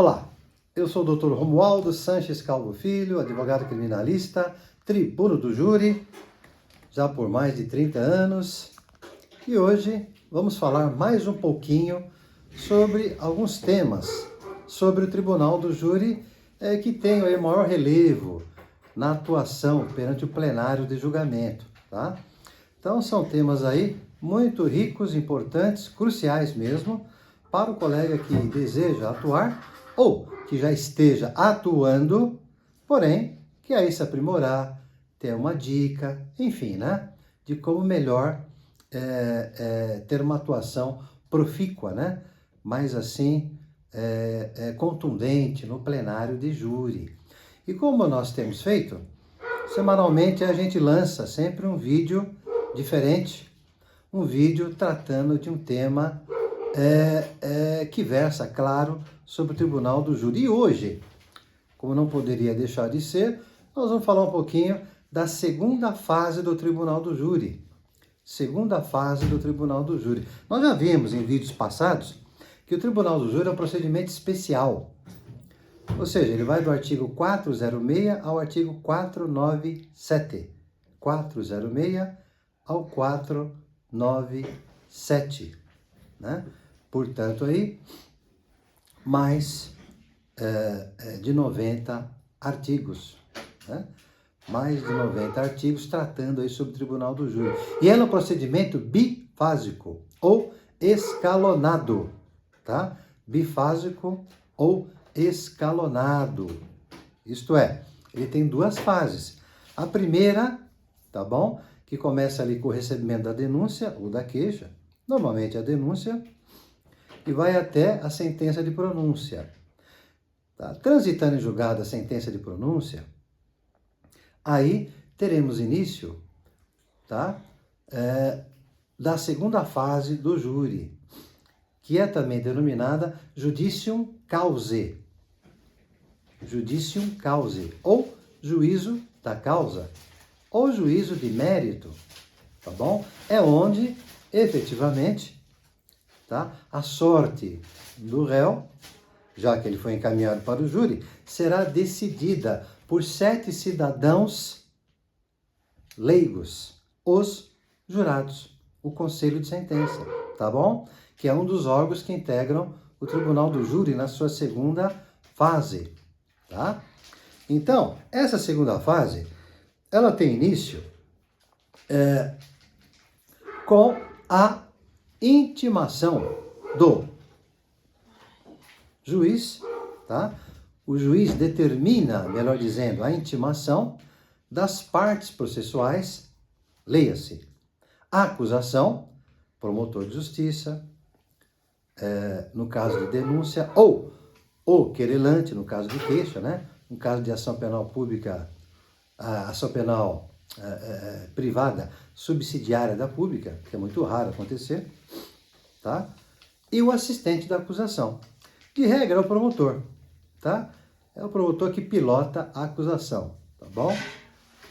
Olá, eu sou o Dr. Romualdo Sanches Calvo Filho, advogado criminalista, tribuno do júri, já por mais de 30 anos. E hoje vamos falar mais um pouquinho sobre alguns temas sobre o Tribunal do Júri que tem o maior relevo na atuação perante o plenário de julgamento, tá? Então são temas aí muito ricos, importantes, cruciais mesmo, para o colega que deseja atuar ou que já esteja atuando, porém, que aí se aprimorar, ter uma dica, enfim, né? De como melhor ter uma atuação profícua, né? Mais assim, contundente no plenário de júri. E como nós temos feito, semanalmente a gente lança sempre um vídeo diferente, um vídeo tratando de um tema que versa, claro, sobre o Tribunal do Júri. E hoje, como não poderia deixar de ser, nós vamos falar um pouquinho da segunda fase do Tribunal do Júri. Segunda fase do Tribunal do Júri. Nós já vimos em vídeos passados que o Tribunal do Júri é um procedimento especial. Ou seja, ele vai do artigo 406 ao artigo 497. 406 ao 497, né? Portanto, aí, mais de 90 artigos, né? Mais de 90 artigos tratando aí sobre o Tribunal do Júri. E é um procedimento bifásico ou escalonado, tá? Bifásico ou escalonado. Isto é, ele tem duas fases. A primeira, tá bom? Que começa ali com o recebimento da denúncia ou da queixa, normalmente a denúncia, e vai até a sentença de pronúncia. Tá? Transitando em julgado a sentença de pronúncia, aí teremos início, tá? Da segunda fase do júri, que é também denominada judicium causae. Judicium causae, ou juízo da causa, ou juízo de mérito, tá bom? É onde, efetivamente, tá? A sorte do réu, já que ele foi encaminhado para o júri, será decidida por 7 cidadãos leigos, os jurados, o conselho de sentença, tá bom? Que é um dos órgãos que integram o Tribunal do Júri na sua segunda fase, tá? Então, essa segunda fase, ela tem início com a intimação do juiz, tá? O juiz determina, melhor dizendo, a intimação das partes processuais, leia-se, a acusação, promotor de justiça, no caso de denúncia, ou o querelante, no caso de queixa, né? No caso de ação penal pública, a ação penal privada subsidiária da pública, que é muito raro acontecer, tá? E o assistente da acusação. De regra é o promotor, tá? É o promotor que pilota a acusação, tá bom?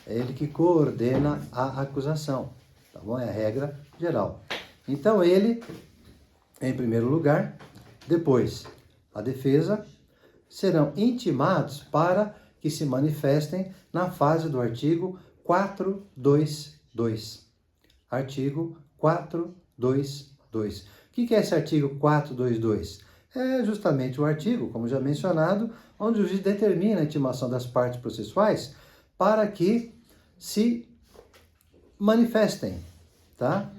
É ele que coordena a acusação, tá bom? É a regra geral. Então ele, em primeiro lugar, depois a defesa, serão intimados para que se manifestem na fase do artigo 422. Artigo 422. O que é esse artigo 422? É justamente o artigo, como já mencionado, onde o juiz determina a intimação das partes processuais para que se manifestem, tá?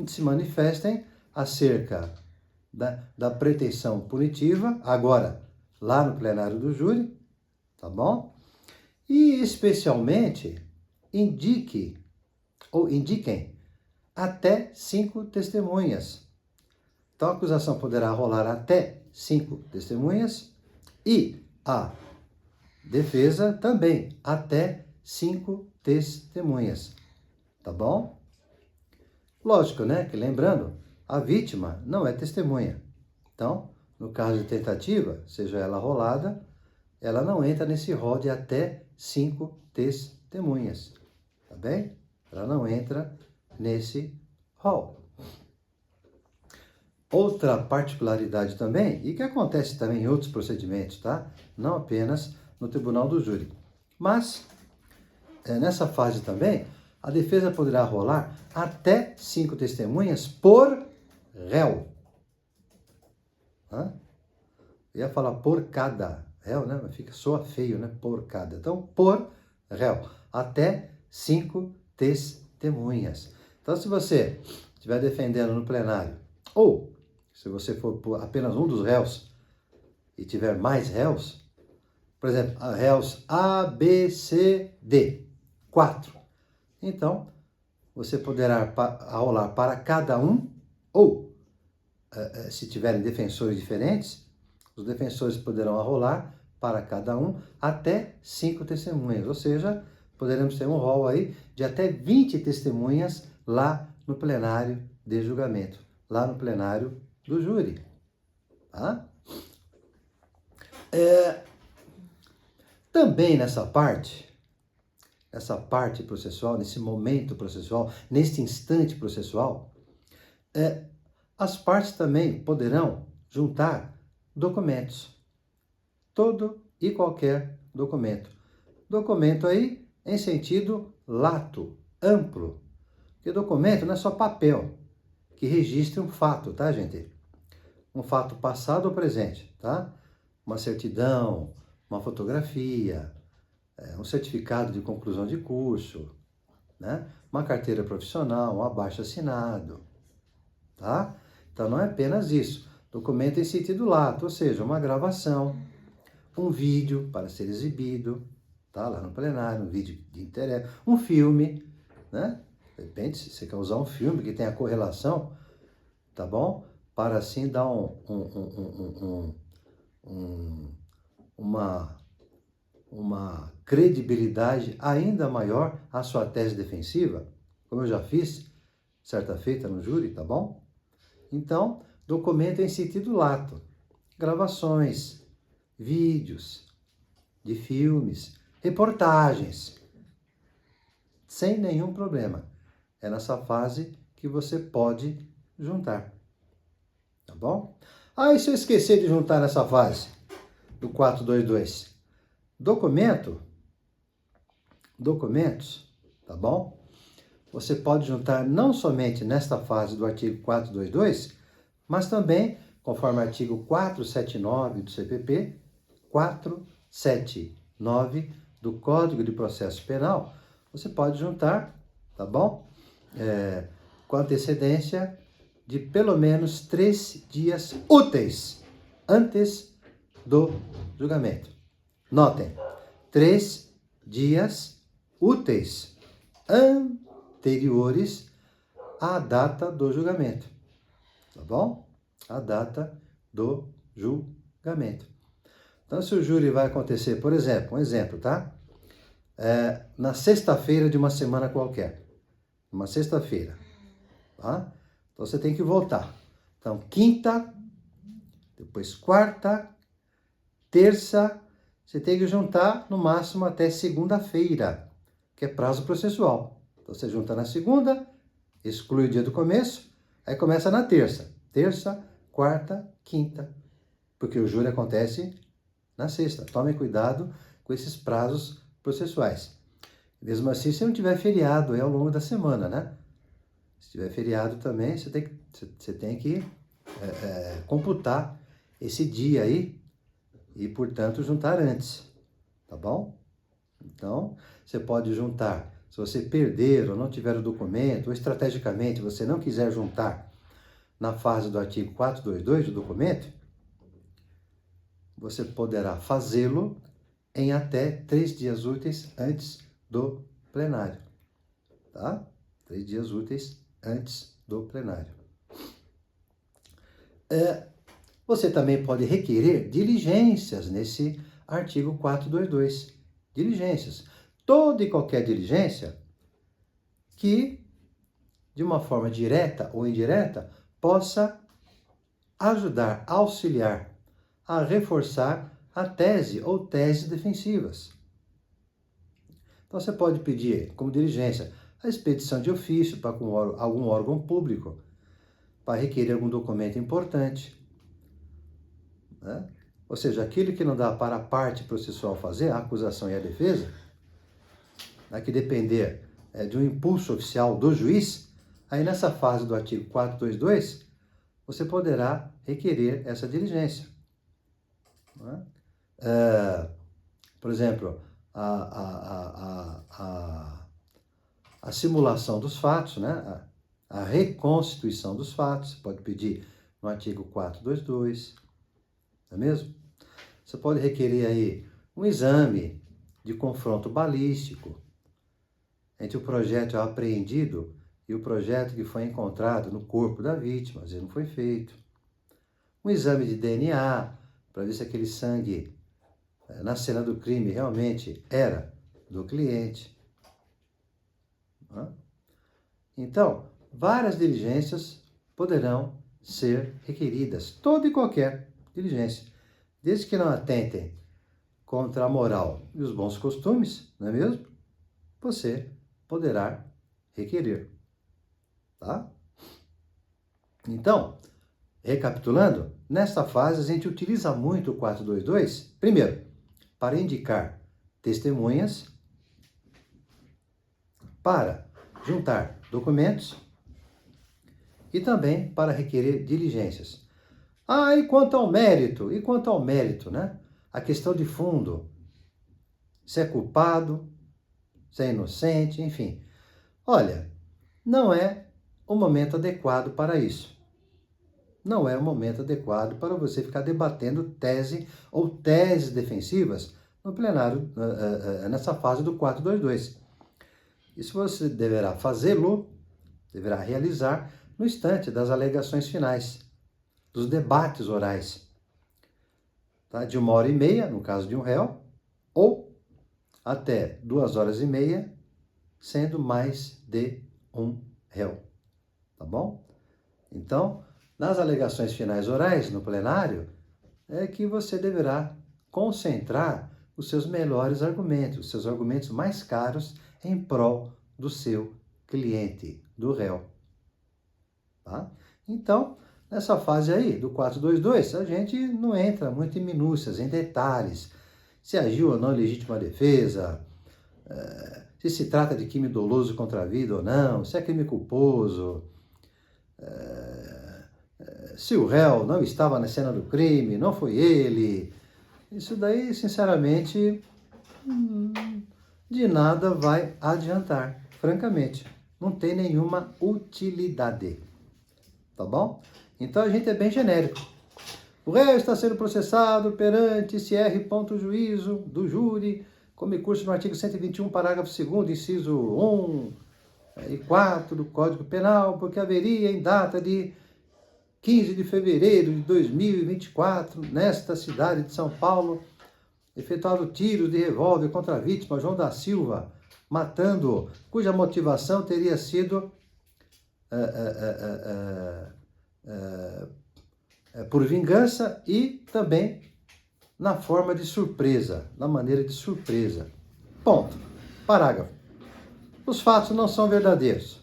Se manifestem acerca da pretensão punitiva, agora lá no plenário do júri, tá bom? E especialmente indiquem até 5 testemunhas. Então a acusação poderá rolar até 5 testemunhas e a defesa também até 5 testemunhas, tá bom? Lógico, né? Que lembrando, a vítima não é testemunha. Então, no caso de tentativa, seja ela rolada, ela não entra nesse rol de até 5 testemunhas, tá bem? Ela não entra nesse rol. outra particularidade também, e que acontece também em outros procedimentos, tá? Não apenas no tribunal do júri. Mas, nessa fase também, a defesa poderá rolar até 5 testemunhas por réu. Hã? Eu ia falar por cada réu, né? Mas soa feio, né? Por cada. Então, por réu. Até 5 testemunhas. Então, se você estiver defendendo no plenário, ou se você for por apenas um dos réus e tiver mais réus, por exemplo, réus A, B, C, D, 4. Então, você poderá rolar para cada um, ou se tiverem defensores diferentes, os defensores poderão arrolar para cada um até 5 testemunhas, ou seja, poderemos ter um rol aí de até 20 testemunhas lá no plenário de julgamento, lá no plenário do júri. Tá? Também nessa parte processual, nesse momento processual, neste instante processual, as partes também poderão juntar documentos. Todo e qualquer documento. Documento aí em sentido lato, amplo. Porque documento não é só papel que registra um fato, tá, gente? Um fato passado ou presente, tá? Uma certidão, uma fotografia, um certificado de conclusão de curso, né? Uma carteira profissional, um abaixo-assinado, tá? Então não é apenas isso. Documento em sentido lato, ou seja, uma gravação, um vídeo para ser exibido, tá? Lá no plenário, um vídeo de interesse, um filme, né? De repente, se você quer usar um filme que tenha correlação, tá bom? Para assim dar uma credibilidade ainda maior à sua tese defensiva, como eu já fiz certa feita no júri, tá bom? Então, documento em sentido lato, gravações, vídeos de filmes, reportagens, sem nenhum problema. É nessa fase que você pode juntar, tá bom? E se eu esquecer de juntar nessa fase do 422? Documentos, tá bom? Você pode juntar não somente nesta fase do artigo 422, mas também, conforme o artigo 479 do CPP, 479 do Código de Processo Penal, você pode juntar, tá bom? Com antecedência de pelo menos 3 dias úteis antes do julgamento. Notem, 3 dias úteis anteriores à data do julgamento, tá bom? A data do julgamento. Então, se o júri vai acontecer, por exemplo, um exemplo, tá? Na sexta-feira de uma semana qualquer, uma sexta-feira, tá? Então, você tem que voltar. Então, quinta, depois quarta, terça, você tem que juntar no máximo até segunda-feira, que é prazo processual. Então, você junta na segunda, exclui o dia do começo, aí começa na terça. Terça, quarta, quinta, porque o júri acontece na sexta. Tome cuidado com esses prazos processuais. Mesmo assim, se não tiver feriado ao longo da semana, né? Se tiver feriado também, você tem que computar esse dia aí e, portanto, juntar antes, tá bom? Então, você pode juntar, se você perder ou não tiver o documento, ou estrategicamente você não quiser juntar na fase do artigo 422 do documento, você poderá fazê-lo em até 3 dias úteis antes do plenário, tá? 3 dias úteis antes do plenário. Você também pode requerer diligências nesse artigo 422. Diligências. Toda e qualquer diligência que, de uma forma direta ou indireta, possa ajudar, auxiliar a reforçar a tese ou teses defensivas. Então, você pode pedir, como diligência, a expedição de ofício para algum órgão público, para requerer algum documento importante, né? Ou seja, aquilo que não dá para a parte processual fazer, a acusação e a defesa, né, que depender de um impulso oficial do juiz, aí nessa fase do artigo 422, você poderá requerer essa diligência, né? Por exemplo, a simulação dos fatos, né? A reconstituição dos fatos, você pode pedir no artigo 422, não é mesmo? Você pode requerer aí um exame de confronto balístico entre o projétil apreendido e o projétil que foi encontrado no corpo da vítima, às vezes não foi feito. Um exame de DNA, para ver se aquele sangue na cena do crime realmente era do cliente. Então, várias diligências poderão ser requeridas, toda e qualquer diligência, desde que não atentem contra a moral e os bons costumes, não é mesmo? Você poderá requerer, tá? Então, recapitulando, nesta fase a gente utiliza muito o 422, primeiro, para indicar testemunhas, para juntar documentos e também para requerer diligências. E quanto ao mérito? E quanto ao mérito, né? A questão de fundo, se é culpado, se é inocente, enfim. Olha, não é o momento adequado para isso. Não é o momento adequado para você ficar debatendo tese ou teses defensivas no plenário, nessa fase do 422. Isso você deverá fazê-lo, deverá realizar no instante das alegações finais, dos debates orais, tá? De 1h30, no caso de um réu, ou até 2h30, sendo mais de um réu, tá bom? Então, nas alegações finais orais, no plenário, é que você deverá concentrar os seus melhores argumentos, os seus argumentos mais caros em prol do seu cliente, do réu, tá? Então, nessa fase aí, do 422, a gente não entra muito em minúcias, em detalhes, se agiu ou não em legítima defesa, se se trata de crime doloso contra a vida ou não, se é crime culposo, se o réu não estava na cena do crime, não foi ele. Isso daí, sinceramente, de nada vai adiantar, francamente. Não tem nenhuma utilidade, tá bom? Então a gente é bem genérico. O réu está sendo processado perante esse R. Juízo do júri, como curso no artigo 121, parágrafo 2º, inciso 1 e 4 do Código Penal, porque haveria em data de 15 de fevereiro de 2024, nesta cidade de São Paulo, efetuado tiros de revólver contra a vítima, João da Silva, matando-o, cuja motivação teria sido por vingança e também na forma de surpresa, na maneira de surpresa. Ponto. Parágrafo. Os fatos não são verdadeiros.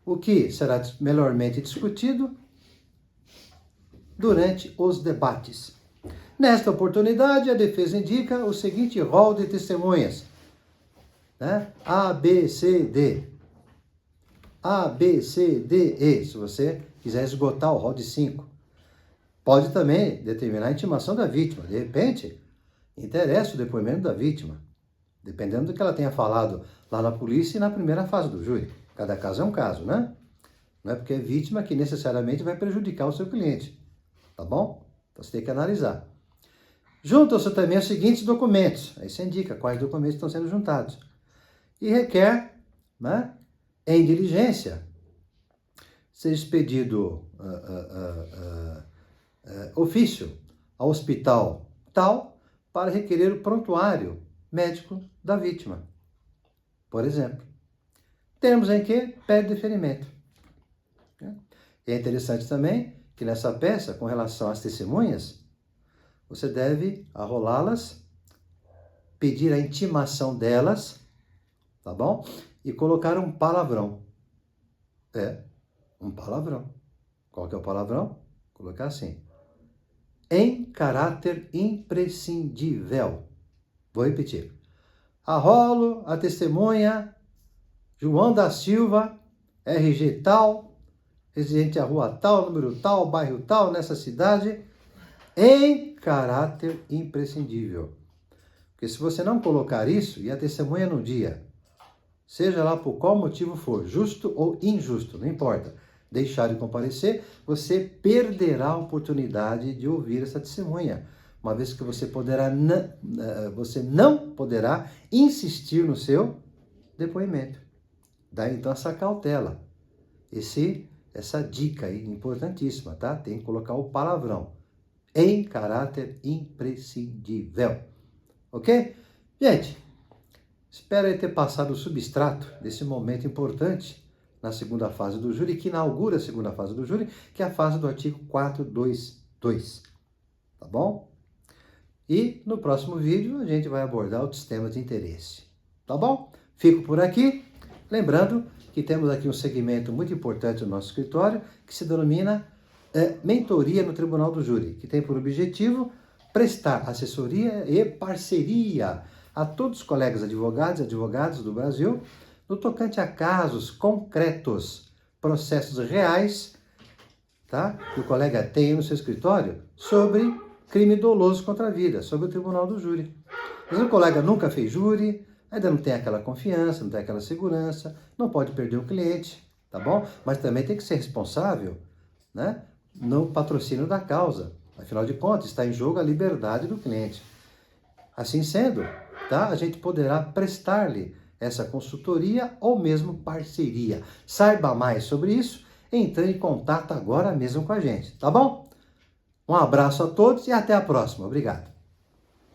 O que será melhormente discutido durante os debates. Nesta oportunidade, a defesa indica o seguinte rol de testemunhas, né? A, B, C, D. A, B, C, D, E, se você quiser esgotar o rol de 5. Pode também determinar a intimação da vítima. De repente, interessa o depoimento da vítima, dependendo do que ela tenha falado lá na polícia e na primeira fase do júri. Cada caso é um caso, né? Não é porque é vítima que necessariamente vai prejudicar o seu cliente, tá bom? Então você tem que analisar. Juntam-se também os seguintes documentos. Aí você indica quais documentos estão sendo juntados. E requer, né, em diligência, seja expedido ofício ao hospital tal para requerer o prontuário médico da vítima, por exemplo. Termos em que pede deferimento. E é interessante também que nessa peça, com relação às testemunhas, você deve arrolá-las, pedir a intimação delas, tá bom? E colocar um palavrão. Um palavrão. Qual que é o palavrão? Vou colocar assim. Em caráter imprescindível. Vou repetir. Arrolo a testemunha João da Silva, RG tal, residente à rua tal, número tal, bairro tal, nessa cidade, em caráter imprescindível. Porque se você não colocar isso, e a testemunha no dia, seja lá por qual motivo for, justo ou injusto, não importa, deixar de comparecer, você perderá a oportunidade de ouvir essa testemunha, uma vez que você não poderá insistir no seu depoimento. Daí então essa cautela, essa dica aí importantíssima, tá? Tem que colocar o palavrão, em caráter imprescindível, ok? Gente, espero aí ter passado o substrato desse momento importante na segunda fase do júri, que inaugura a segunda fase do júri, que é a fase do artigo 422, tá bom? E no próximo vídeo a gente vai abordar outros temas de interesse, tá bom? Fico por aqui, lembrando que temos aqui um segmento muito importante no nosso escritório, que se denomina Mentoria no Tribunal do Júri, que tem por objetivo prestar assessoria e parceria a todos os colegas advogados e advogadas do Brasil, no tocante a casos concretos, processos reais, tá? Que o colega tem no seu escritório sobre crime doloso contra a vida, sobre o Tribunal do Júri. Mas o colega nunca fez júri, ainda não tem aquela confiança, não tem aquela segurança, não pode perder o cliente, tá bom? Mas também tem que ser responsável, né, no patrocínio da causa. Afinal de contas, está em jogo a liberdade do cliente. Assim sendo, tá, a gente poderá prestar-lhe essa consultoria ou mesmo parceria. Saiba mais sobre isso, entre em contato agora mesmo com a gente, tá bom? Um abraço a todos e até a próxima. Obrigado.